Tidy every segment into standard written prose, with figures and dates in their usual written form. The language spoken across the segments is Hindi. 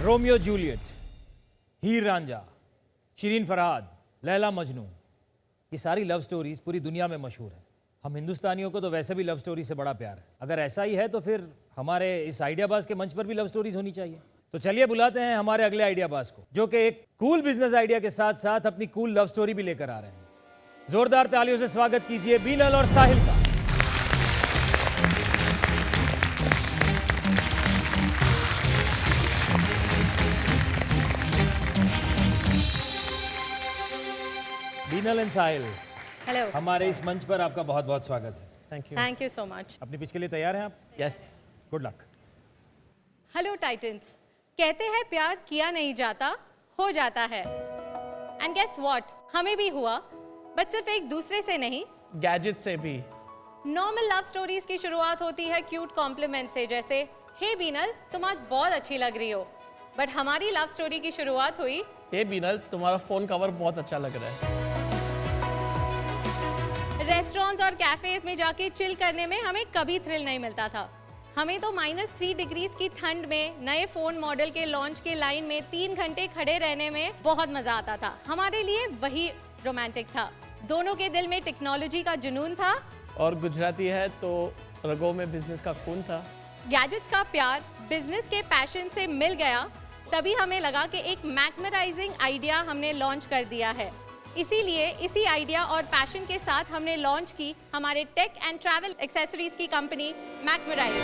रोमियो जूलियट, हीर रांझा, शिरीन फरहाद, लैला मजनू, ये सारी लव स्टोरीज पूरी दुनिया में मशहूर है। हम हिंदुस्तानियों को तो वैसे भी लव स्टोरी से बड़ा प्यार है। अगर ऐसा ही है तो फिर हमारे इस आइडियाबाज के मंच पर भी लव स्टोरीज होनी चाहिए। तो चलिए बुलाते हैं हमारे अगले आइडियाबाज को, जो कि एक कूल बिजनेस आइडिया के साथ साथ अपनी कूल लव स्टोरी भी लेकर आ रहे हैं। जोरदार तालियों से स्वागत कीजिए बीनल और साहिल का। बीनल एंड साहिल, हेलो, हमारे इस मंच पर आपका बहुत बहुत स्वागत है। Thank you so much. अपनी पिच के लिए तैयार हैं आप? Yes. Good luck. Hello titans, कहते हैं प्यार किया नहीं जाता, हो जाता है। एंड गेस व्हाट, हमें भी हुआ, बट सिर्फ एक दूसरे से नहीं, गैजेट से भी। नॉर्मल लव स्टोरीज की शुरुआत होती है क्यूट कॉम्प्लीमेंट से, जैसे हे बीनल तुम आज बहुत अच्छी लग रही हो। बट हमारी लव स्टोरी की शुरुआत हुई, हे बीनल तुम्हारा फोन कवर बहुत अच्छा लग रहा है। रेस्टोरेंट्स और कैफेज में जाके चिल करने में हमें कभी थ्रिल नहीं मिलता था। हमें तो -3 डिग्रीज की ठंड में नए फोन मॉडल के लॉन्च के लाइन में 3 घंटे खड़े रहने में बहुत मजा आता था। हमारे लिए वही रोमांटिक था। दोनों के दिल में टेक्नोलॉजी का जुनून था और गुजराती है तो रगों में बिजनेस का खून था। गैजेट्स का प्यार बिजनेस के पैशन से मिल गया, तभी हमें लगा कि एक मैग्नेटाइजिंग आइडिया हमने लॉन्च कर दिया है। इसीलिए इसी आइडिया और पैशन के साथ हमने लॉन्च की हमारे टेक एंड ट्रैवल एक्सेसरीज की कंपनी मैग्नेटाइज।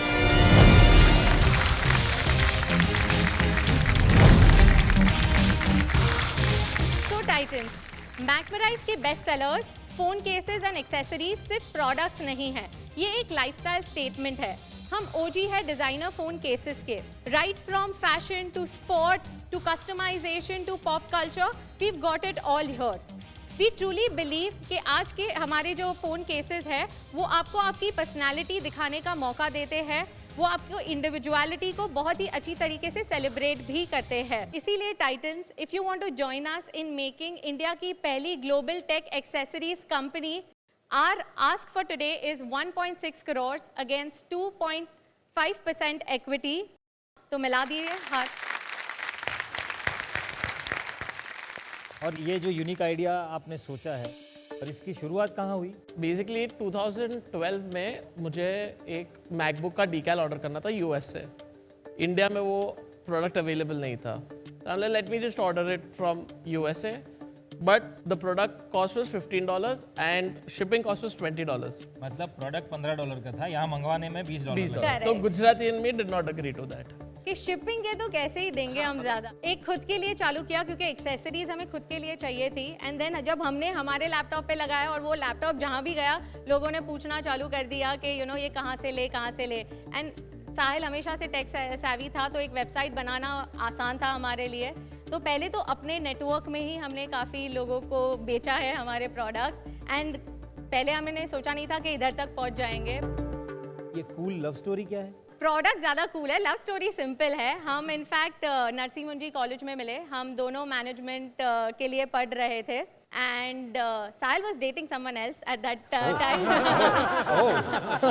सो टाइटन्स, मैग्नेटाइज के best sellers, phone cases and accessories सिर्फ प्रोडक्ट्स नहीं है, ये एक लाइफस्टाइल स्टेटमेंट है। हम ओजी है डिजाइनर फोन केसेस के। Right from fashion to sport to customisation to pop culture, we've got it all here. We truly believe कि आज के हमारे जो फ़ोन केसेस हैं वो आपको आपकी पर्सनालिटी दिखाने का मौका देते हैं, वो आपको इंडिविजुअलिटी को बहुत ही अच्छी तरीके से सेलिब्रेट भी करते हैं। इसीलिए Titans, if you want to join us in making India की पहली global tech accessories company, our ask for today is 1.6 crore against 2.5% equity. तो मिला दिए हाथ। और ये जो यूनिक आइडिया आपने सोचा है, और इसकी शुरुआत कहाँ हुई? बेसिकली 2012 में मुझे एक मैकबुक का डीकैल ऑर्डर करना था यूएस से। इंडिया में वो प्रोडक्ट अवेलेबल नहीं था। Let me just order it from USA, but the product cost was $15 and shipping cost was $20। मतलब प्रोडक्ट $15 का था, यहाँ मंगवाने में $20 $20। तो Gujarati in me did not agree to that कि शिपिंग के तो कैसे ही देंगे हम ज़्यादा। एक खुद के लिए चालू किया क्योंकि एक्सेसरीज हमें खुद के लिए चाहिए थी। एंड देन जब हमने हमारे लैपटॉप पे लगाया और वो लैपटॉप जहाँ भी गया लोगों ने पूछना चालू कर दिया कि ये कहाँ से ले। एंड साहिल हमेशा से टेक सैवी था, तो एक वेबसाइट बनाना आसान था हमारे लिए। तो पहले तो अपने नेटवर्क में ही हमने काफ़ी लोगों को बेचा है हमारे प्रोडक्ट्स। एंड पहले हमने सोचा नहीं था कि इधर तक पहुँच जाएंगे। ये कूल लव स्टोरी क्या है? प्रोडक्ट ज़्यादा कूल है, लव स्टोरी सिंपल है। हम इनफैक्ट नरसिंह मुंजी कॉलेज में मिले, हम दोनों मैनेजमेंट के लिए पढ़ रहे थे। And Sahil was dating someone else at that time.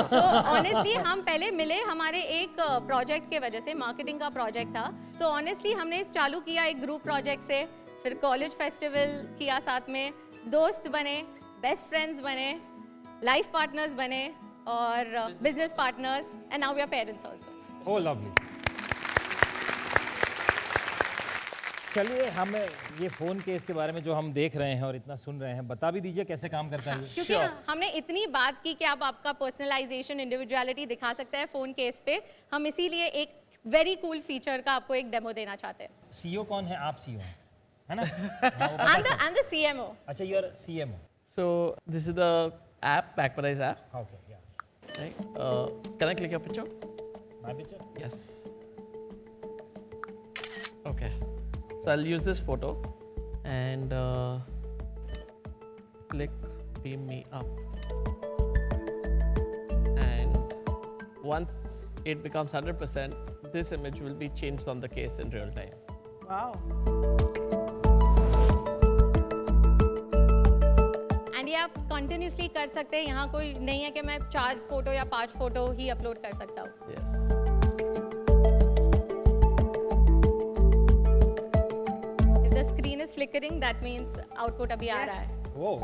So honestly हम पहले मिले हमारे एक प्रोजेक्ट के वजह से, मार्केटिंग का प्रोजेक्ट था। सो ऑनेस्टली हमने चालू किया एक ग्रुप प्रोजेक्ट से, फिर कॉलेज फेस्टिवल किया साथ में, दोस्त बने, बेस्ट फ्रेंड्स बने, लाइफ पार्टनर्स बने और business partners, and now we are parents also. Oh lovely. चलिए हमें ये फ़ोन केस के बारे में जो हम देख रहे हैं और इतना सुन रहे हैं, बता भी दीजिए कैसे काम करता है ये? क्योंकि हमने इतनी बात की कि आप आपका पर्सनलाइजेशन, इंडिविजुअलिटी दिखा सकते हैं फ़ोन केस पे, हम इसीलिए एक वेरी कूल फीचर का आपको एक डेमो देना चाहते हैं। सीईओ कौन है? आप सीईओ हैं, है ना? I'm the CMO. अच्छा, you are CMO. So this is the app, Magnetize app. Okay, yeah Right. Can I click your picture? My picture? Yes. Okay. So I'll use this photo and click beam me up. And once it becomes 100%, this image will be changed on the case in real time. Wow. And ये आप कंटिन्यूसली कर सकते हैं, यहाँ कोई नहीं है कि मैं 4 फोटो या 5 फोटो ही अपलोड कर सकता हूँ। Yes. Flickering, that means output अभी आ रहा है. Oh,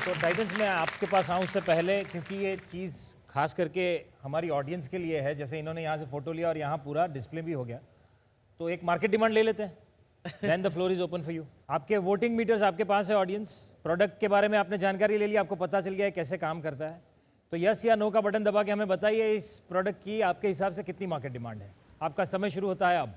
तो टाइटन्स में आपके पास आऊँ उससे पहले, क्योंकि ये चीज़ खास करके हमारी ऑडियंस के लिए है, जैसे इन्होंने यहाँ से फोटो लिया और यहाँ पूरा डिस्प्ले भी हो गया, तो एक मार्केट डिमांड ले लेते हैं. Then the floor is open for you. आपके वोटिंग मीटर्स आपके पास है. ऑडियंस, प्रोडक्ट के बारे में आपने जानकारी ले ली, आपको पता चल गया है कैसे काम करता है. तो यस या नो का बटन दबा के हमें बताइए इस प्रोडक्ट की आपके हिसाब से कितनी मार्केट डिमांड है. आपका समय शुरू होता है अब.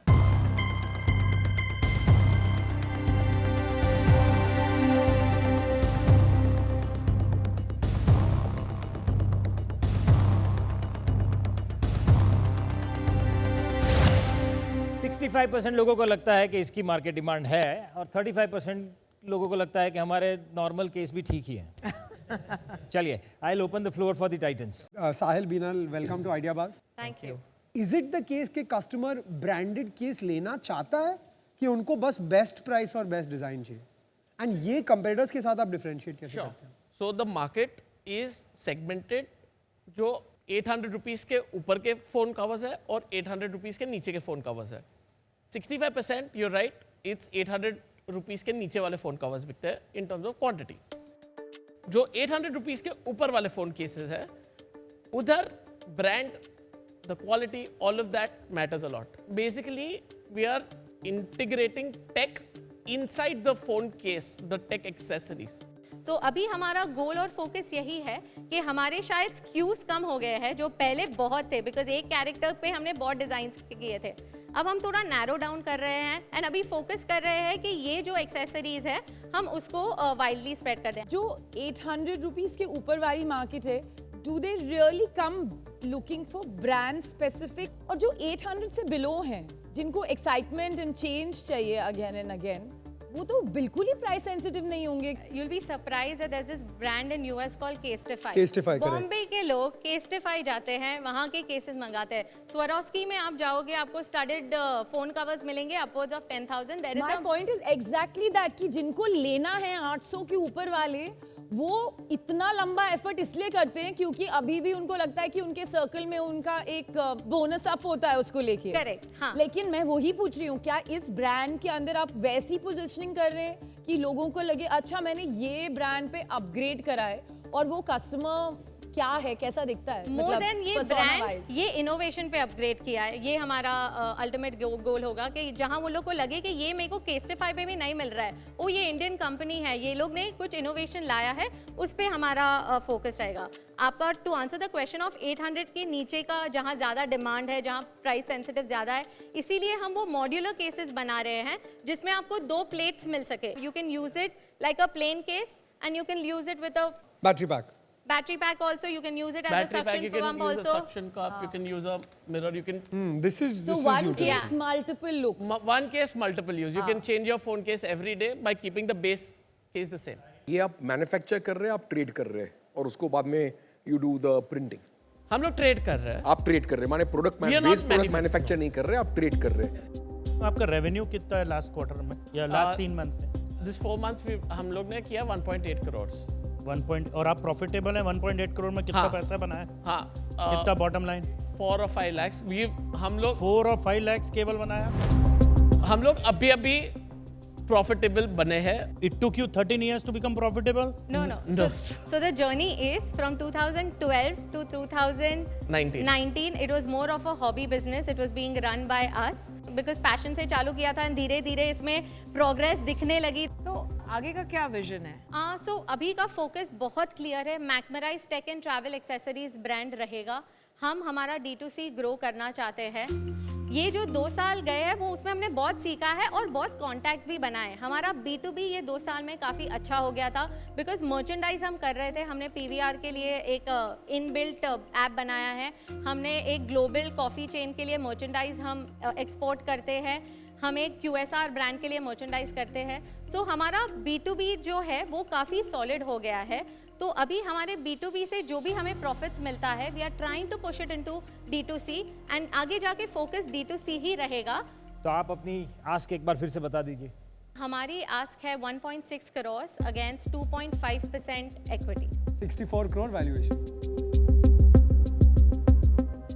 %65 लोगों को लगता है कि इसकी मार्केट डिमांड है और 35% लोगों को लगता है कि हमारे नॉर्मल केस भी ठीक ही हैं. चलिए, I will open the floor for the titans. Sahil Binal, welcome to Ideabaaz. Thank you. Is it the case कि कस्टमर ब्रांडेड केस लेना चाहता है कि उनको बस बेस्ट प्राइस और बेस्ट डिजाइन चाहिए? एंड ये कंपेटिटर्स के साथ आप डिफरेंशिएट कैसे करते हैं? So the market is segmented. जो 800 रुपीज़ के ऊपर के फ़ोन कवर्स है और 800 रुपीज़ के नीचे के फ़ोन कवर्स है. 65% यूर राइट, इट्स 800 रुपीज़ के नीचे वाले फ़ोन कवर्स बिकते हैं इन टर्म्स ऑफ क्वांटिटी. जो 800 रुपीज़ के ऊपर वाले फ़ोन केसेस है, उधर brand, the quality, all of that matters a lot. Basically we are integrating tech inside the phone case, the tech accessories. तो अभी हमारा गोल और फोकस यही है कि हमारे शायद स्क्यूज कम हो गए हैं जो पहले बहुत थे, बिकॉज एक कैरेक्टर पे हमने बहुत डिजाइन किए थे. अब हम थोड़ा नैरो डाउन कर रहे हैं एंड अभी फोकस कर रहे हैं कि ये जो एक्सेसरीज है हम उसको वाइडली स्प्रेड कर दें. जो 800 रुपीस के ऊपर वाली मार्केट है, do they really come looking for brand specific? और जो 800 से बिलो हैं, जिनको एक्साइटमेंट एंड चेंज चाहिए अगेन एंड अगेन, वो तो बिल्कुल ही प्राइस सेंसिटिव नहीं होंगे. You'll be surprised that there's this brand in US called Casetify. Casetify, correct. Bombay के लोग Casetify जाते हैं, वहाँ के केसेस मंगाते हैं. Swarovski में आप जाओगे, आपको स्टडेड फोन कवर्स मिलेंगे upwards of 10,000. There is my a point is exactly that कि जिनको लेना है 800 के ऊपर वाले, वो इतना लंबा एफर्ट इसलिए करते हैं क्योंकि अभी भी उनको लगता है कि उनके सर्कल में उनका एक बोनस अप होता है उसको लेके. Correct, हाँ. लेकिन मैं वही पूछ रही हूँ, क्या इस ब्रांड के अंदर आप वैसी पोजीशनिंग कर रहे हैं कि लोगों को लगे अच्छा मैंने ये ब्रांड पे अपग्रेड करा है, और वो कस्टमर क्या है, कैसा दिखता है, मोर देन ये persona ब्रांड, wise? ये इनोवेशन पे अपग्रेड किया है. ये हमारा अल्टीमेट गोल होगा कि जहां वो लोग को लगे कि ये मेरे को केस्टिफाई पे भी नहीं मिल रहा है, ओ ये इंडियन कंपनी है, ये लोग ने कुछ इनोवेशन लाया है, उस पे हमारा फोकस रहेगा. आपका to answer the question of 800 के नीचे का जहां ज़्यादा डिमांड है, जहां प्राइस सेंसिटिव ज़्यादा है, इसीलिए हम वो मॉड्यूलर केसेस बना रहे हैं जिसमें आपको 2 प्लेट्स मिल सके. You can use it like a plain case and you can use it with a battery pack. battery pack also. You can use it as a Battery pack, suction you can pump use also. a suction cup, you can use a mirror, you can This is So this one is utility. case, Yeah. multiple looks. one case multiple use. You can change your phone case every day by keeping the base case the same. ये आप मैन्युफैक्चर कर रहे हैं, आप ट्रेड कर रहे हैं, और उसको बाद में यू डू द प्रिंटिंग. हम लोग ट्रेड कर रहे हैं. आप ट्रेड कर रहे हैं, माने product We are not base product manufacturing. Manufacture नहीं कर रहे, आप ट्रेड कर रहे हैं. आपका रेवेन्यू कितना है लास्ट क्वार्टर में या लास्ट 3 मंथ में? This 4 months हम लोग ने किया 1.8 crores. 1 point, और आप प्रॉफिटेबल हैं 1.8 करोड़ में? कितना हाँ. पैसा बना है? हाँ. कितना बॉटम लाइन? 4 or 5 lakhs. हम लोग 4 और 5 lakhs केवल बनाया. हम लोग अभी प्रॉफिटेबल बने हैं. It took you 13 years to become profitable? No. So the journey is from 2012 to 2019. It was more of a hobby business. It was being run by us because passion से चालू किया था, धीरे धीरे इसमें प्रोग्रेस दिखने लगी. तो आगे का क्या विजन है? सो अभी का फोकस बहुत क्लियर है. Macmerise tech and travel accessories brand रहेगा. हम हमारा D2C ग्रो करना चाहते हैं. ये जो 2 साल गए हैं वो उसमें हमने बहुत सीखा है और बहुत कॉन्टैक्ट्स भी बनाए. हमारा B2B ये 2 साल में काफ़ी अच्छा हो गया था बिकॉज मर्चेंडाइज हम कर रहे थे. हमने PVR के लिए एक इनबिल्ट ऐप बनाया है. हमने एक ग्लोबल कॉफ़ी चेन के लिए मर्चेंडाइज हम एक्सपोर्ट करते हैं. हम एक QSR ब्रांड के लिए मर्चेंडाइज करते हैं. सो हमारा B2B जो है वो काफ़ी सॉलिड हो गया है. तो अभी हमारे B2B से जो भी हमें प्रॉफिट्स मिलता है, we are trying to push it into D2C and आगे जाके फोकस D2C ही रहेगा. तो आप अपनी आस्क एक बार फिर से बता दीजिए. हमारी आस्क है 1.6 crore against 2.5% equity. 64 crore valuation.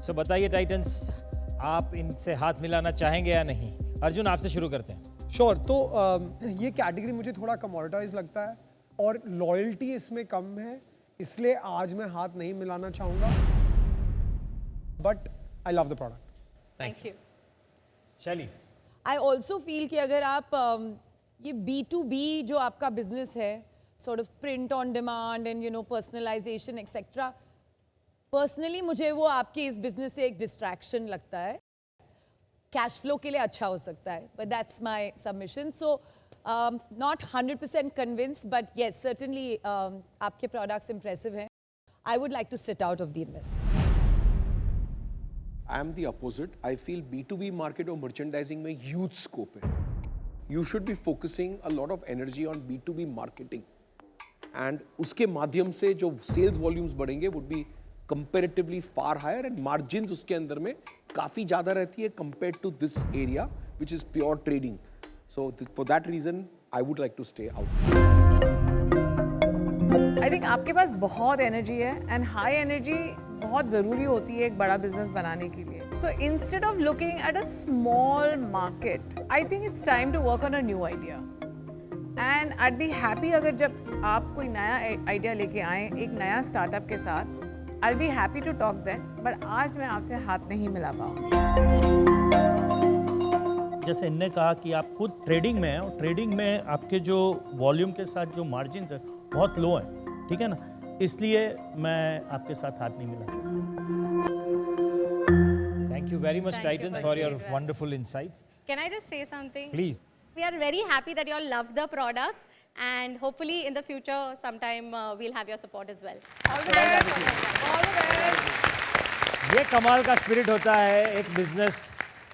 सो बताइए टाइटन्स, आप इनसे हाथ मिलाना चाहेंगे या नहीं? अर्जुन, आपसे शुरू करते हैं। श्योर। तो ये कैटेगरी मुझे थोड़ा कमोडिटाइज लगता है और लॉयल्टी इसमें कम है, इसलिए आज मैं हाथ नहीं मिलाना चाहूँगा, but I love the product. Thank you. शैली, आई ऑल्सो फील कि अगर आप ये B2B जो आपका बिजनेस है, sort of print on demand and you know personalisation etcetera, personally मुझे वो आपके इस बिजनेस से एक डिस्ट्रैक्शन लगता है। कैश फ्लो के लिए अच्छा हो सकता है, but that's my submission. So not 100% convince, but yes certainly आपके प्रोडक्ट्स इंप्रेसिव हैं। I would like to sit out of the investment. I am the opposite. I feel B2B market और मर्चेंडाइजिंग में ह्यूज स्कोप है। You should be focusing a lot of energy on B2B marketing, and उसके माध्यम से जो सेल्स वॉल्यूम्स बढ़ेंगे would be comparatively far higher, and margins उसके अंदर में काफ़ी ज़्यादा रहती है compare to this area which is pure trading. So for that reason I would like to stay out. I think आपके पास बहुत एनर्जी है एंड हाई एनर्जी बहुत ज़रूरी होती है एक बड़ा बिजनेस बनाने के लिए। So instead of looking at a small market, I think it's time to work on a new idea, and I be happy अगर जब आप कोई नया आइडिया लेके आएँ एक नया स्टार्टअप के साथ, I be happy to talk then, but आज मैं आपसे हाथ नहीं मिला पाऊँगी। जैसे इनने कहा कि आप खुद ट्रेडिंग में हैं और ट्रेडिंग में आपके जो वॉल्यूम के साथ जो मार्जिन्स है बहुत लो हैं, ठीक है ना, इसलिए मैं आपके साथ हाथ नहीं मिला सकता। Thank you very much Thank you titans for for your giving that. Wonderful insights. Can I just say something? Please. We are very happy that you all love the products, and hopefully in the future sometime we'll have your support as well. All the best. All the best. ये कमाल का स्पिरिट होता है एक बिजनेस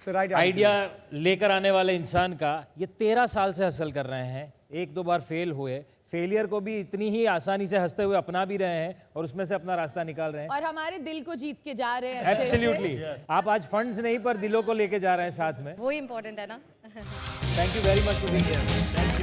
So right आइडिया लेकर आने वाले इंसान का। ये 13 साल से हसल कर रहे हैं, एक दो बार फेल हुए, फेलियर को भी इतनी ही आसानी से हंसते हुए अपना भी रहे हैं और उसमें से अपना रास्ता निकाल रहे हैं। और हमारे दिल को जीत के जा रहे हैं अच्छे से। एब्सोल्युटली। आप आज फंड्स नहीं पर दिलों को लेके जा रहे हैं साथ में। वो important है ना? Thank you very much for being here.